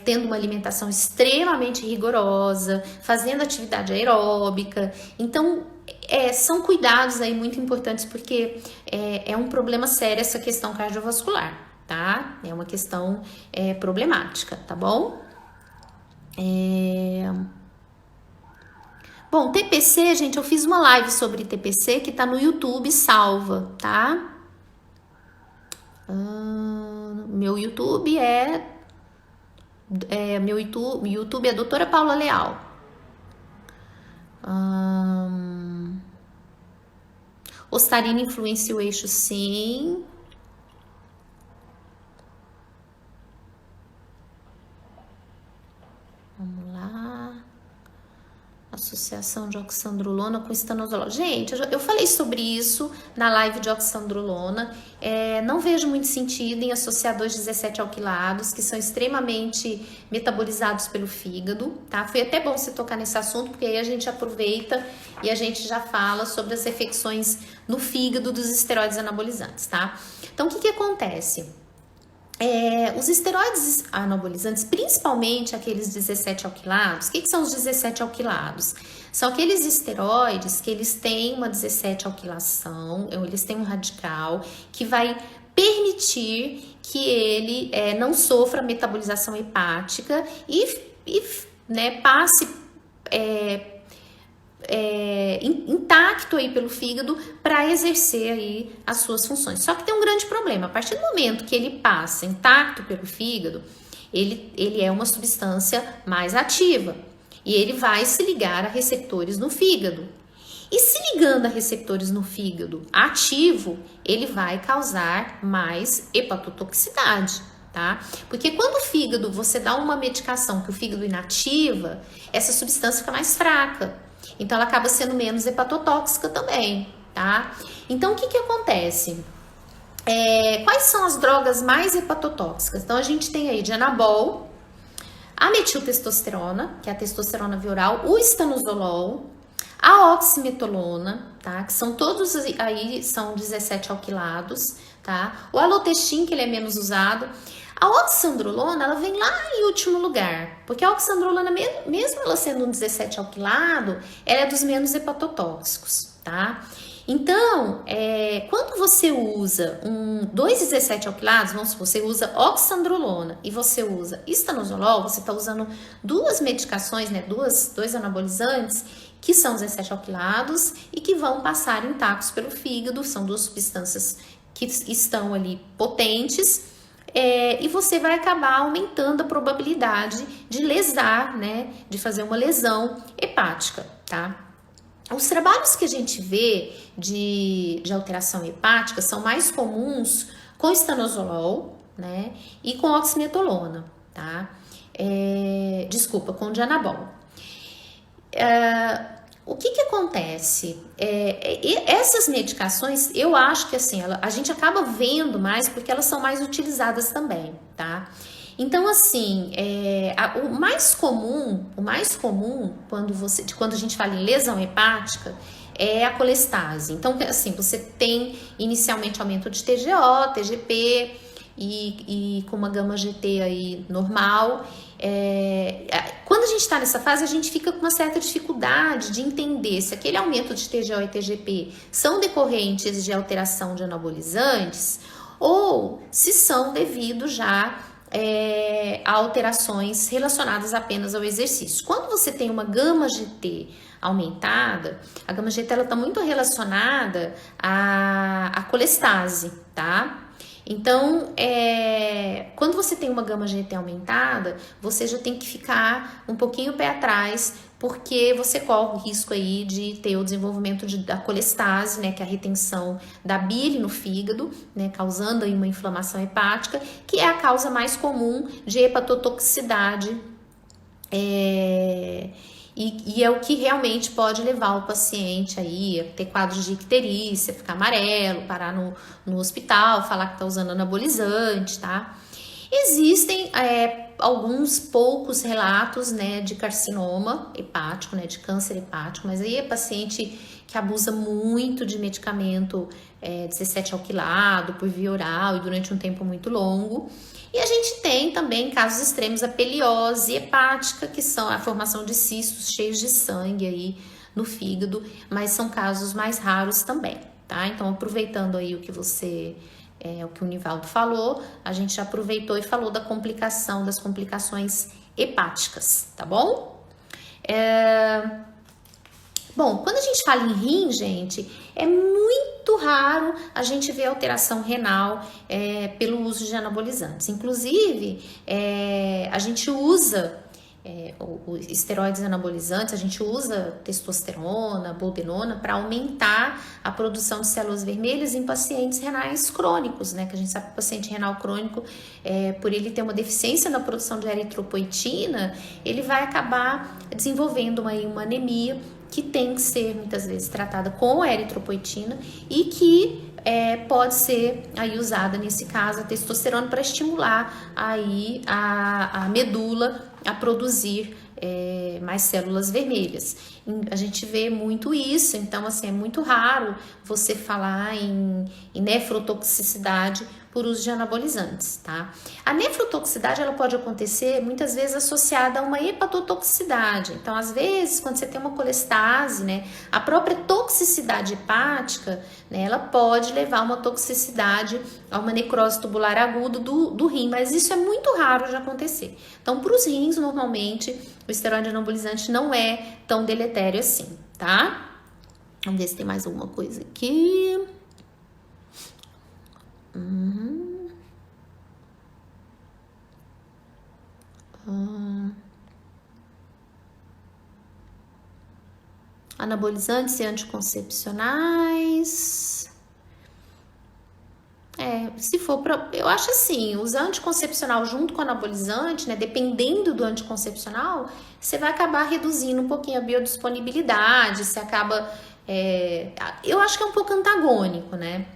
tendo uma alimentação extremamente rigorosa, fazendo atividade aeróbica. Então, são cuidados aí muito importantes, porque é um problema sério essa questão cardiovascular, tá? É uma questão problemática, tá bom? Bom, TPC, gente, eu fiz uma live sobre TPC que tá no YouTube salva, tá? Meu YouTube meu YouTube é Doutora Paula Leal. Ostarina influencia o eixo, sim. Vamos lá. Associação de oxandrolona com estanozolol. Gente, eu falei sobre isso na live de oxandrolona. Não vejo muito sentido em associar 2,17-alquilados, que são extremamente metabolizados pelo fígado, tá? Foi até bom você tocar nesse assunto, porque aí a gente aproveita e a gente já fala sobre as reflexões no fígado dos esteroides anabolizantes, tá? Então, o que acontece? Os esteroides anabolizantes, principalmente aqueles 17-alquilados, o que são os 17-alquilados? São aqueles esteroides que eles têm uma 17-alquilação, eles têm um radical que vai permitir que ele não sofra metabolização hepática e né, passe intacto aí pelo fígado para exercer aí as suas funções. Só que tem um grande problema: a partir do momento que ele passa intacto pelo fígado, ele é uma substância mais ativa e ele vai se ligar a receptores no fígado. E se ligando a receptores no fígado ativo, ele vai causar mais hepatotoxicidade, tá? Porque quando o fígado, você dá uma medicação que o fígado inativa, essa substância fica mais fraca. Então, ela acaba sendo menos hepatotóxica também, tá? Então, o que que acontece? Quais são as drogas mais hepatotóxicas? Então, a gente tem aí de anabol, a metiltestosterona, que é a testosterona via oral, o estanozolol, a oximetolona, tá? Que são todos aí, são 17 alquilados, tá? O alotestin, que ele é menos usado. A oxandrolona, ela vem lá em último lugar, porque a oxandrolona, mesmo ela sendo um 17 alquilado, ela é dos menos hepatotóxicos, tá? Então, quando você usa dois 17 alquilados, vamos supor, você usa oxandrolona e você usa estanozolol, você está usando duas medicações, né, dois anabolizantes, que são 17 alquilados e que vão passar intactos pelo fígado, são duas substâncias que estão ali potentes, e você vai acabar aumentando a probabilidade de lesar, né, de fazer uma lesão hepática, tá? Os trabalhos que a gente vê de alteração hepática são mais comuns com estanozolol, né, e com oximetolona, tá? Com dianabol. O que acontece? Essas medicações, eu acho que assim, a gente acaba vendo mais porque elas são mais utilizadas também, tá? Então, assim, o mais comum quando a gente fala em lesão hepática é a colestase. Então, assim, você tem inicialmente aumento de TGO, TGP e com uma gama GT aí normal. Quando a gente está nessa fase, a gente fica com uma certa dificuldade de entender se aquele aumento de TGO e TGP são decorrentes de alteração de anabolizantes ou se são devido já a alterações relacionadas apenas ao exercício. Quando você tem uma gama GT aumentada, a gama GT está muito relacionada à colestase, tá? Então, quando você tem uma gama GT aumentada, você já tem que ficar um pouquinho pé atrás, porque você corre o risco aí de ter o desenvolvimento da colestase, né, que é a retenção da bile no fígado, né, causando aí uma inflamação hepática, que é a causa mais comum de hepatotoxicidade, e é o que realmente pode levar o paciente aí a ter quadros de icterícia, ficar amarelo, parar no hospital, falar que tá usando anabolizante, tá? Existem alguns poucos relatos, né, de carcinoma hepático, né, de câncer hepático, mas aí é paciente que abusa muito de medicamento 17 alquilado por via oral e durante um tempo muito longo. E a gente tem também casos extremos, a peliose hepática, que são a formação de cistos cheios de sangue aí no fígado, mas são casos mais raros também, tá? Então, aproveitando aí o que o Nivaldo falou, a gente já aproveitou e falou das complicações hepáticas, tá bom? Bom, quando a gente fala em rim, gente, é muito raro a gente ver alteração renal pelo uso de anabolizantes. Inclusive, a gente usa os esteroides anabolizantes, a gente usa testosterona, boldenona para aumentar a produção de células vermelhas em pacientes renais crônicos, né? Que a gente sabe que o paciente renal crônico, por ele ter uma deficiência na produção de eritropoetina, ele vai acabar desenvolvendo uma anemia que tem que ser muitas vezes tratada com a eritropoetina e que pode ser aí usada nesse caso a testosterona para estimular aí a medula a produzir mais células vermelhas. A gente vê muito isso, então assim, é muito raro você falar em nefrotoxicidade por uso de anabolizantes, tá? A nefrotoxicidade, ela pode acontecer muitas vezes associada a uma hepatotoxicidade. Então, às vezes, quando você tem uma colestase, né, a própria toxicidade hepática, né, ela pode levar a uma toxicidade, a uma necrose tubular aguda do rim, mas isso é muito raro de acontecer. Então, para os rins, normalmente, o esteroide anabolizante não é tão deletério assim, tá? Vamos ver se tem mais alguma coisa aqui. Anabolizantes e anticoncepcionais. Se for para, eu acho assim, usar anticoncepcional junto com anabolizante, né, dependendo do anticoncepcional, você vai acabar reduzindo um pouquinho a biodisponibilidade, você acaba, eu acho que é um pouco antagônico, né?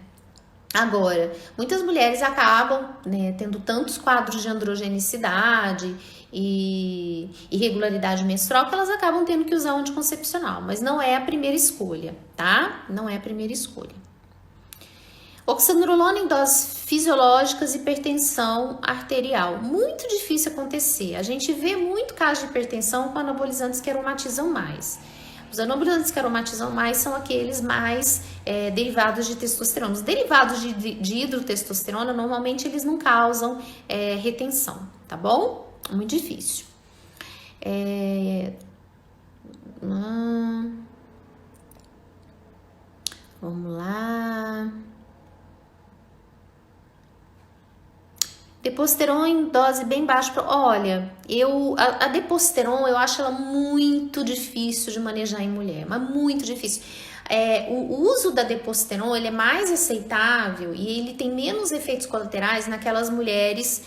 Agora, muitas mulheres acabam, né, tendo tantos quadros de androgenicidade e irregularidade menstrual que elas acabam tendo que usar o anticoncepcional, mas não é a primeira escolha, tá? Não é a primeira escolha. Oxandrolona em doses fisiológicas, hipertensão arterial. Muito difícil acontecer. A gente vê muito caso de hipertensão com anabolizantes que aromatizam mais. Os anabolizantes que aromatizam mais são aqueles mais derivados de testosterona. Os derivados de hidrotestosterona, normalmente, eles não causam retenção, tá bom? Muito difícil. Vamos lá. Deposteron em dose bem baixa. Olha, a Deposteron, eu acho ela muito difícil de manejar em mulher, mas muito difícil. O uso da Deposteron, ele é mais aceitável e ele tem menos efeitos colaterais naquelas mulheres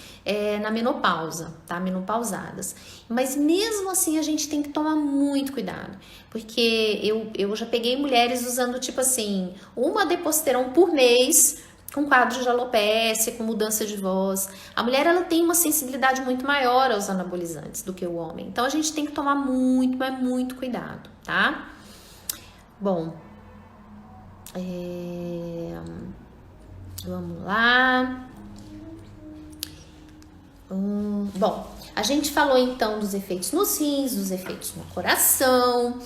na menopausa, tá? Menopausadas. Mas mesmo assim, a gente tem que tomar muito cuidado, porque eu já peguei mulheres usando, tipo assim, uma Deposteron por mês, com quadro de alopécia, com mudança de voz. A mulher, ela tem uma sensibilidade muito maior aos anabolizantes do que o homem. Então, a gente tem que tomar muito, mas muito cuidado, tá? Bom, vamos lá. Bom, a gente falou então dos efeitos nos rins, dos efeitos no coração,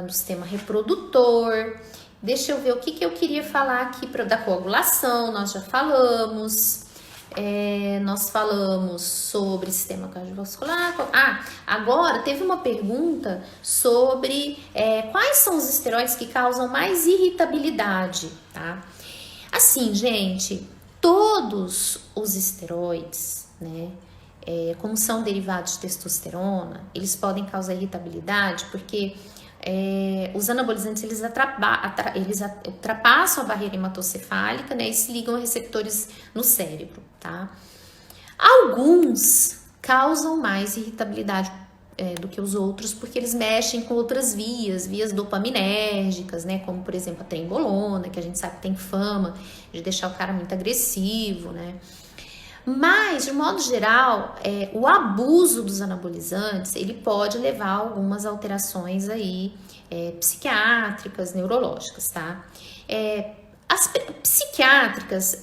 no sistema reprodutor. Deixa eu ver o que eu queria falar aqui da coagulação, nós já falamos. Nós falamos sobre sistema cardiovascular. Agora teve uma pergunta sobre quais são os esteroides que causam mais irritabilidade, tá? Assim, gente, todos os esteroides, né, como são derivados de testosterona, eles podem causar irritabilidade porque os anabolizantes eles ultrapassam a barreira hematocefálica, né, e se ligam a receptores no cérebro, tá? Alguns causam mais irritabilidade do que os outros porque eles mexem com outras vias dopaminérgicas, né, como por exemplo a trembolona, que a gente sabe que tem fama de deixar o cara muito agressivo, né? Mas, de modo geral, o abuso dos anabolizantes, ele pode levar a algumas alterações aí, psiquiátricas, neurológicas, tá? As psiquiátricas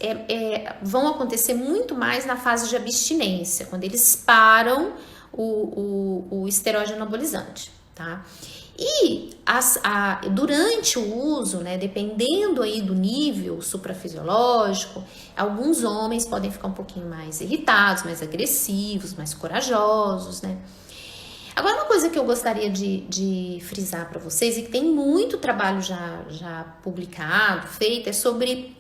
vão acontecer muito mais na fase de abstinência, quando eles param o esteroide anabolizante, tá? E durante o uso, né, dependendo aí do nível suprafisiológico, alguns homens podem ficar um pouquinho mais irritados, mais agressivos, mais corajosos, né? Agora, uma coisa que eu gostaria de frisar para vocês, e que tem muito trabalho já publicado, feito, é sobre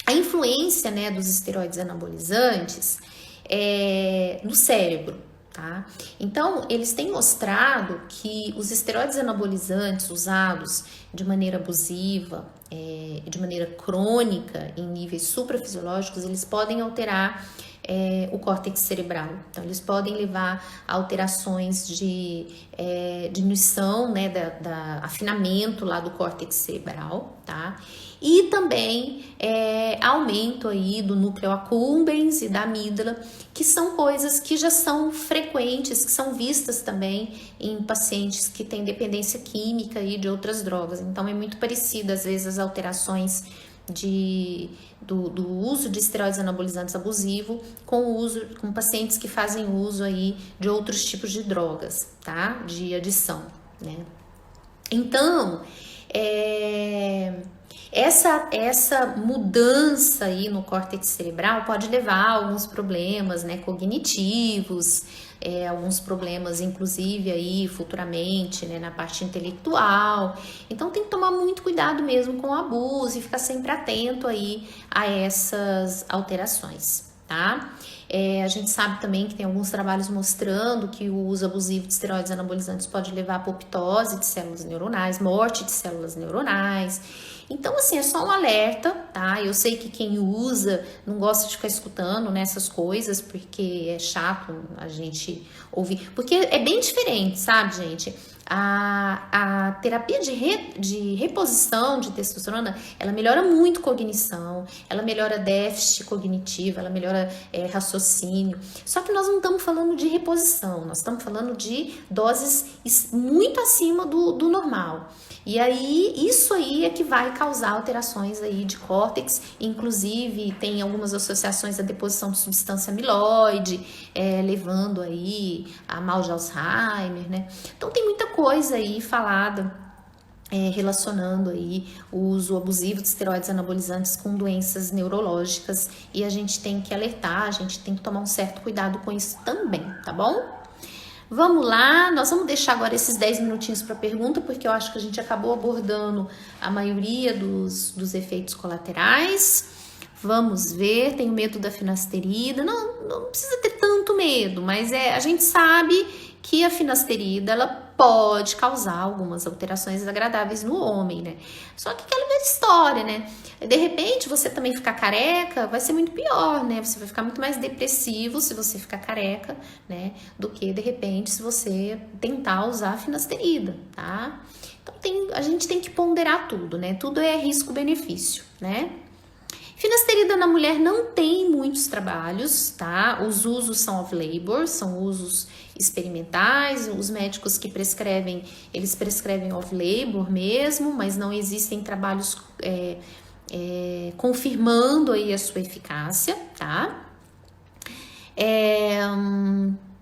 a influência, né, dos esteroides anabolizantes no cérebro. Tá? Então, eles têm mostrado que os esteroides anabolizantes usados de maneira abusiva, de maneira crônica, em níveis suprafisiológicos, eles podem alterar o córtex cerebral. Então, eles podem levar a alterações de diminuição, né, da afinamento lá do córtex cerebral, tá? E também aumento aí do núcleo accumbens e da amígdala, que são coisas que já são frequentes, que são vistas também em pacientes que têm dependência química e de outras drogas. Então, é muito parecido, às vezes, as alterações do uso de esteroides anabolizantes abusivo com pacientes que fazem uso aí de outros tipos de drogas, tá? De adição, né? Então, essa mudança aí no córtex cerebral pode levar a alguns problemas, né, cognitivos, alguns problemas, inclusive, aí futuramente, né, na parte intelectual. Então, tem que tomar muito cuidado mesmo com o abuso e ficar sempre atento aí a essas alterações, tá? A gente sabe também que tem alguns trabalhos mostrando que o uso abusivo de esteroides anabolizantes pode levar a apoptose de células neuronais, morte de células neuronais. Então, assim, é só um alerta, tá? Eu sei que quem usa não gosta de ficar escutando, né, essas coisas, porque é chato a gente ouvir. Porque é bem diferente, sabe, gente? A terapia de reposição de testosterona, ela melhora muito cognição, ela melhora déficit cognitivo, ela melhora raciocínio. Só que nós não estamos falando de reposição, nós estamos falando de doses muito acima do normal. E aí, isso aí é que vai causar alterações aí de córtex, inclusive tem algumas associações à deposição de substância amiloide, levando aí a mal de Alzheimer, né? Então tem muita coisa aí falada relacionando aí o uso abusivo de esteroides anabolizantes com doenças neurológicas e a gente tem que alertar, a gente tem que tomar um certo cuidado com isso também, tá bom? Vamos lá, nós vamos deixar agora esses 10 minutinhos para pergunta, porque eu acho que a gente acabou abordando a maioria dos efeitos colaterais. Vamos ver, tenho medo da finasterida. Não precisa ter tanto medo, mas a gente sabe que a finasterida, ela pode causar algumas alterações desagradáveis no homem, né? Só que aquela mesma história, né? De repente, você também ficar careca, vai ser muito pior, né? Você vai ficar muito mais depressivo se você ficar careca, né? Do que, de repente, se você tentar usar a finasterida, tá? Então, a gente tem que ponderar tudo, né? Tudo é risco-benefício, né? Finasterida na mulher não tem muitos trabalhos, tá? Os usos são off-label, são usos experimentais. Os médicos que prescrevem, eles prescrevem off-label mesmo, mas não existem trabalhos confirmando aí a sua eficácia, tá?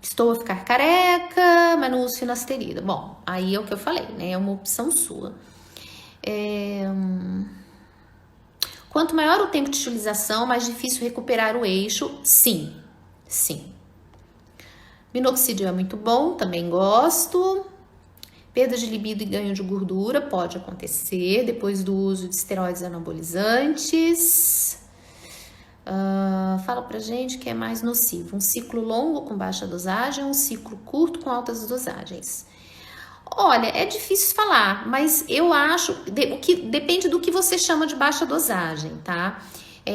Estou a ficar careca, mas não uso finasterida. Bom, aí é o que eu falei, né? É uma opção sua. Quanto maior o tempo de utilização, mais difícil recuperar o eixo? Sim, sim. Minoxidil é muito bom, também gosto. Perda de libido e ganho de gordura pode acontecer depois do uso de esteroides anabolizantes. Fala pra gente que é mais nocivo. Um ciclo longo com baixa dosagem ou um ciclo curto com altas dosagens? Olha, é difícil falar, mas eu acho que depende do que você chama de baixa dosagem, tá?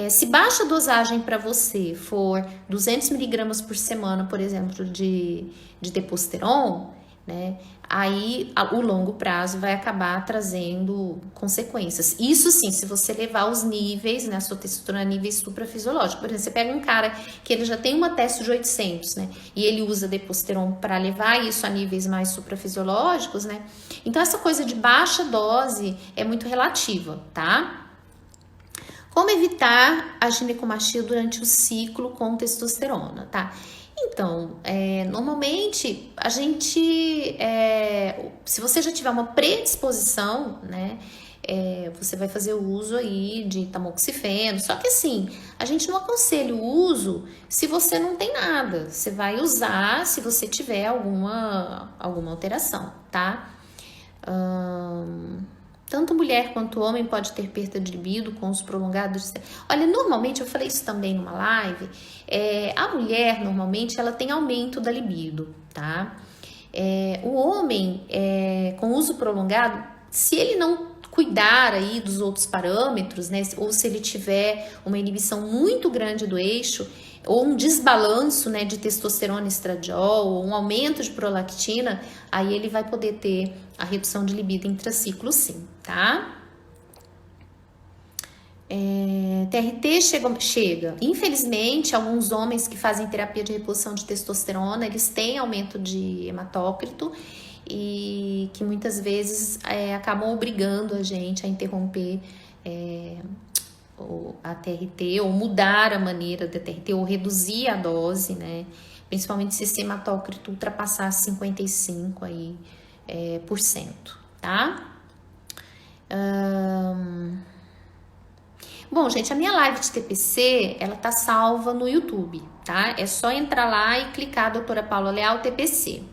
Se baixa dosagem para você for 200 miligramas por semana, por exemplo, de Deposteron, né? Aí o longo prazo vai acabar trazendo consequências. Isso sim, se você levar os níveis, né, a sua testosterona a níveis suprafisiológicos. Por exemplo, você pega um cara que ele já tem uma testo de 800, né, e ele usa Deposteron para levar isso a níveis mais suprafisiológicos, né. Então essa coisa de baixa dose é muito relativa, tá? Como evitar a ginecomastia durante o ciclo com testosterona, tá? Então, normalmente a gente, se você já tiver uma predisposição, né, você vai fazer o uso aí de tamoxifeno, só que assim, a gente não aconselha o uso se você não tem nada, você vai usar se você tiver alguma alteração, tá? Tanto mulher quanto homem pode ter perda de libido com os prolongados. Olha, normalmente, eu falei isso também numa live, a mulher, normalmente, ela tem aumento da libido, tá? O homem, com uso prolongado, se ele não cuidar aí dos outros parâmetros, né, ou se ele tiver uma inibição muito grande do eixo, ou um desbalanço, né, de testosterona e estradiol, ou um aumento de prolactina, aí ele vai poder ter a redução de libido intraciclo, sim, tá? TRT chega. Infelizmente, alguns homens que fazem terapia de reposição de testosterona, eles têm aumento de hematócrito e que muitas vezes acabam obrigando a gente a interromper a TRT, ou mudar a maneira da TRT, ou reduzir a dose, né? Principalmente se esse hematócrito ultrapassar 55 aí, por cento, tá? Bom, gente, a minha live de TPC, ela tá salva no YouTube, tá? É só entrar lá e clicar Doutora Paula Leal TPC.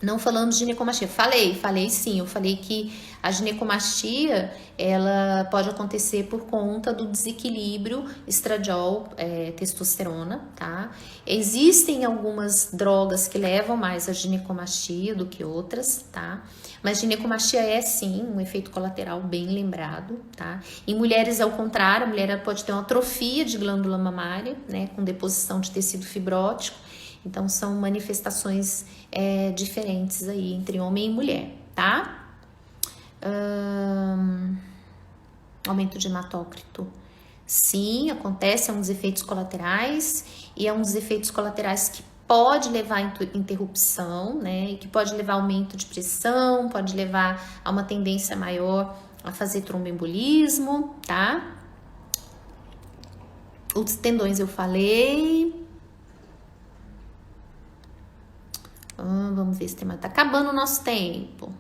Não falamos de ginecomastia. Falei sim. Eu falei que a ginecomastia, ela pode acontecer por conta do desequilíbrio estradiol, testosterona, tá? Existem algumas drogas que levam mais a ginecomastia do que outras, tá? Mas ginecomastia é sim um efeito colateral bem lembrado, tá? Em mulheres é o contrário, a mulher pode ter uma atrofia de glândula mamária, né? Com deposição de tecido fibrótico. Então, são manifestações diferentes aí entre homem e mulher, tá? Aumento de hematócrito. Sim, acontece, é um dos efeitos colaterais, e é um dos efeitos colaterais que pode levar a interrupção, né? E que pode levar a aumento de pressão, pode levar a uma tendência maior a fazer tromboembolismo, tá? Os tendões eu falei. Vamos ver se tem mais. Tá acabando o nosso tempo.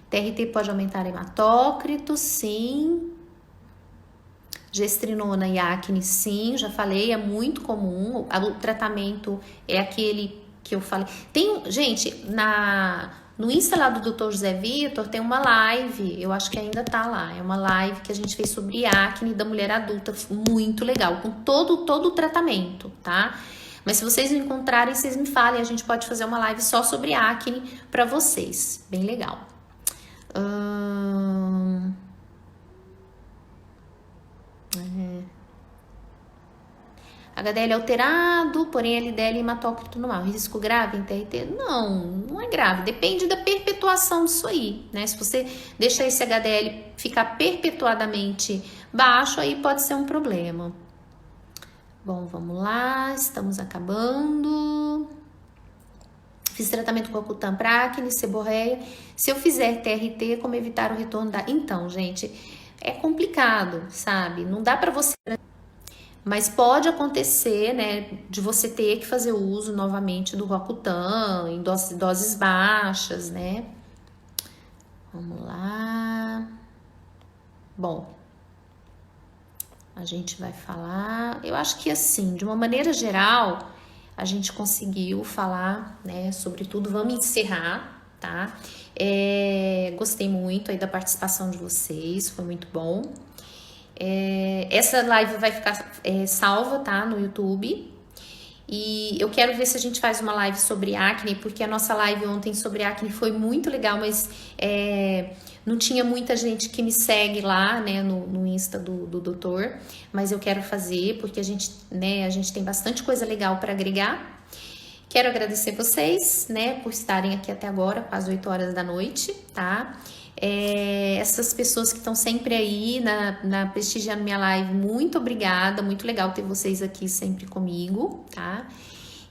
TRT pode aumentar hematócrito, sim. Gestrinona e acne, sim, já falei, é muito comum. O tratamento é aquele que eu falei. Gente, no Insta lá do Dr. José Vitor tem uma live, eu acho que ainda tá lá. É uma live que a gente fez sobre acne da mulher adulta, muito legal, com todo o tratamento, tá? Mas se vocês não encontrarem, vocês me falem, a gente pode fazer uma live só sobre acne pra vocês, bem legal. HDL alterado, porém LDL hematócrito normal. Risco grave em TRT? Não é grave. Depende da perpetuação disso aí, né? Se você deixar esse HDL ficar perpetuadamente baixo, aí pode ser um problema. Bom, vamos lá, estamos acabando. Fiz tratamento com Accutane para acne, seborreia. Se eu fizer TRT, como evitar o retorno da... Então, gente, é complicado, sabe? Não dá para você... Mas pode acontecer, né, de você ter que fazer uso novamente do Accutane em doses baixas, né? Vamos lá. Bom, a gente vai falar... Eu acho que assim, de uma maneira geral, a gente conseguiu falar, né, sobre tudo. Vamos encerrar, tá? Gostei muito aí da participação de vocês, foi muito bom. Essa live vai ficar salva, tá, no YouTube. E eu quero ver se a gente faz uma live sobre acne, porque a nossa live ontem sobre acne foi muito legal, mas não tinha muita gente que me segue lá, né, no Insta do doutor. Mas eu quero fazer, porque a gente tem bastante coisa legal para agregar. Quero agradecer vocês, né, por estarem aqui até agora, quase 8 horas da noite, tá? Essas pessoas que estão sempre aí prestigiando minha live, muito obrigada, muito legal ter vocês aqui sempre comigo, tá?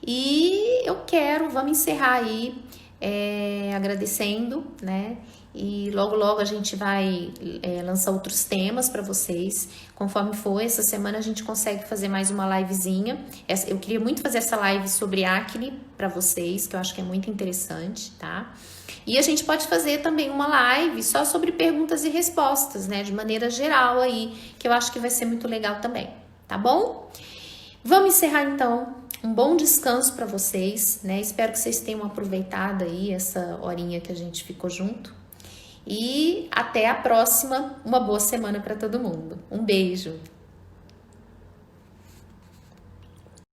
E vamos encerrar aí agradecendo, né? E logo a gente vai lançar outros temas para vocês. Conforme for, essa semana a gente consegue fazer mais uma livezinha. Eu queria muito fazer essa live sobre acne para vocês, que eu acho que é muito interessante, tá? E a gente pode fazer também uma live só sobre perguntas e respostas, né? De maneira geral aí, que eu acho que vai ser muito legal também, tá bom? Vamos encerrar então. Um bom descanso para vocês, né? Espero que vocês tenham aproveitado aí essa horinha que a gente ficou junto. E até a próxima. Uma boa semana para todo mundo. Um beijo.